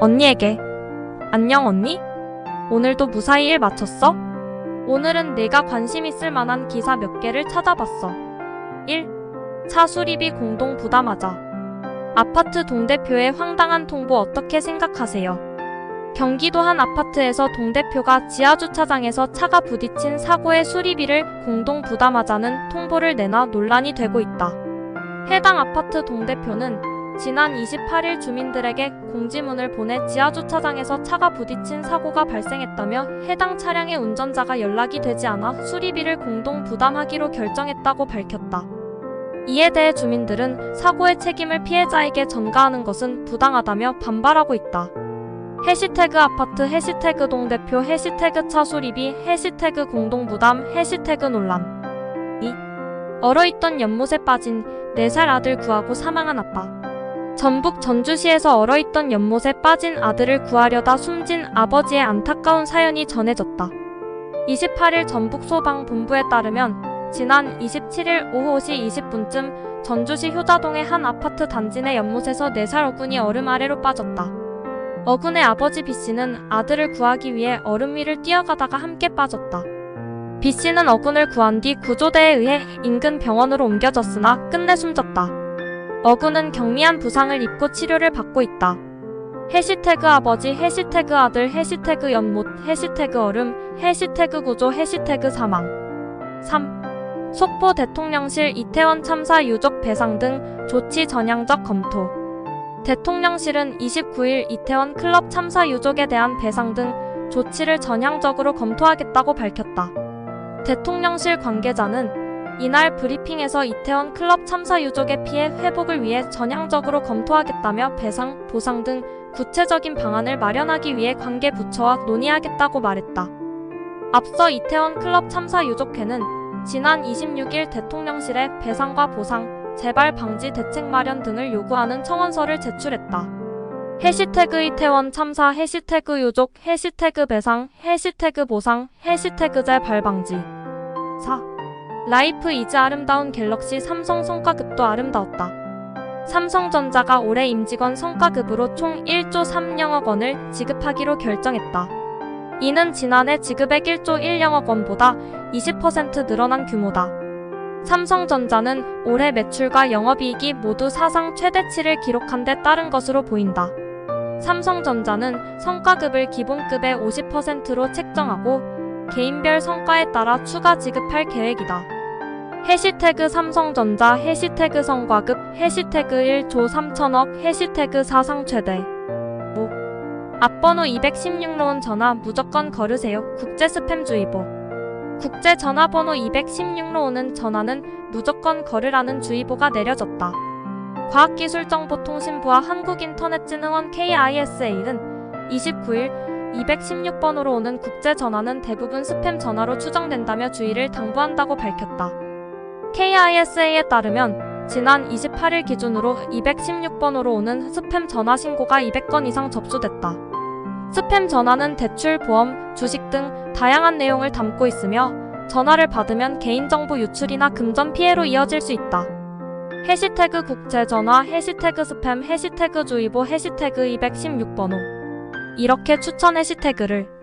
언니에게. 안녕 언니? 오늘도 무사히 일 마쳤어? 오늘은 내가 관심 있을 만한 기사 몇 개를 찾아봤어. 1. 차 수리비 공동 부담하자. 아파트 동대표의 황당한 통보 어떻게 생각하세요? 경기도 한 아파트에서 동대표가 지하주차장에서 차가 부딪힌 사고의 수리비를 공동 부담하자는 통보를 내놔 논란이 되고 있다. 해당 아파트 동대표는 지난 28일 주민들에게 공지문을 보내 지하주차장에서 차가 부딪힌 사고가 발생했다며 해당 차량의 운전자가 연락이 되지 않아 수리비를 공동 부담하기로 결정했다고 밝혔다. 이에 대해 주민들은 사고의 책임을 피해자에게 전가하는 것은 부당하다며 반발하고 있다. 해시태그 아파트, 해시태그 동대표, 해시태그 차수리비, 해시태그 공동부담, 해시태그 논란. 2. 얼어있던 연못에 빠진 4살 아들 구하고 사망한 아빠. 전북 전주시에서 얼어있던 연못에 빠진 아들을 구하려다 숨진 아버지의 안타까운 사연이 전해졌다. 28일 전북소방본부에 따르면 지난 27일 오후 5시 20분쯤 전주시 효자동의 한 아파트 단지 내 연못에서 4살 어군이 얼음 아래로 빠졌다. 어군의 아버지 B씨는 아들을 구하기 위해 얼음 위를 뛰어가다가 함께 빠졌다. B씨는 어군을 구한 뒤 구조대에 의해 인근 병원으로 옮겨졌으나 끝내 숨졌다. 어군은 경미한 부상을 입고 치료를 받고 있다. 해시태그 아버지, 해시태그 아들, 해시태그 연못, 해시태그 얼음, 해시태그 구조, 해시태그 사망. 3. 속보 대통령실 이태원 참사 유족 배상 등 조치 전향적 검토. 대통령실은 29일 이태원 클럽 참사 유족에 대한 배상 등 조치를 전향적으로 검토하겠다고 밝혔다. 대통령실 관계자는 이날 브리핑에서 이태원 클럽 참사 유족의 피해 회복을 위해 전향적으로 검토하겠다며 배상, 보상 등 구체적인 방안을 마련하기 위해 관계 부처와 논의하겠다고 말했다. 앞서 이태원 클럽 참사 유족회는 지난 26일 대통령실에 배상과 보상, 재발 방지 대책 마련 등을 요구하는 청원서를 제출했다. 해시태그 이태원 참사, 해시태그 유족, 해시태그 배상, 해시태그 보상, 해시태그 재발 방지. 4. 라이프 이즈 아름다운 갤럭시 삼성 성과급도 아름다웠다. 삼성전자가 올해 임직원 성과급으로 총 1조 3영억 원을 지급하기로 결정했다. 이는 지난해 지급액 1조 1영억 원보다 20% 늘어난 규모다. 삼성전자는 올해 매출과 영업이익이 모두 사상 최대치를 기록한 데 따른 것으로 보인다. 삼성전자는 성과급을 기본급의 50%로 책정하고 개인별 성과에 따라 추가 지급할 계획이다. 해시태그 삼성전자, 해시태그 성과급, 해시태그 1조 3천억, 해시태그 사상 최대. 5. 앞번호 216로운 전화 무조건 걸으세요. 국제 스팸주의보. 국제 전화번호 216로오는 전화는 무조건 걸으라는 주의보가 내려졌다. 과학기술정보통신부와 한국인터넷진흥원 KISA는 29일 216번으로 오는 국제 전화는 대부분 스팸 전화로 추정된다며 주의를 당부한다고 밝혔다. KISA에 따르면 지난 28일 기준으로 216번으로 오는 스팸 전화 신고가 200건 이상 접수됐다. 스팸 전화는 대출, 보험, 주식 등 다양한 내용을 담고 있으며 전화를 받으면 개인정보 유출이나 금전 피해로 이어질 수 있다. 해시태그 국제전화, 해시태그 스팸, 해시태그 주의보, 해시태그 216번호. 이렇게 추천 해시태그를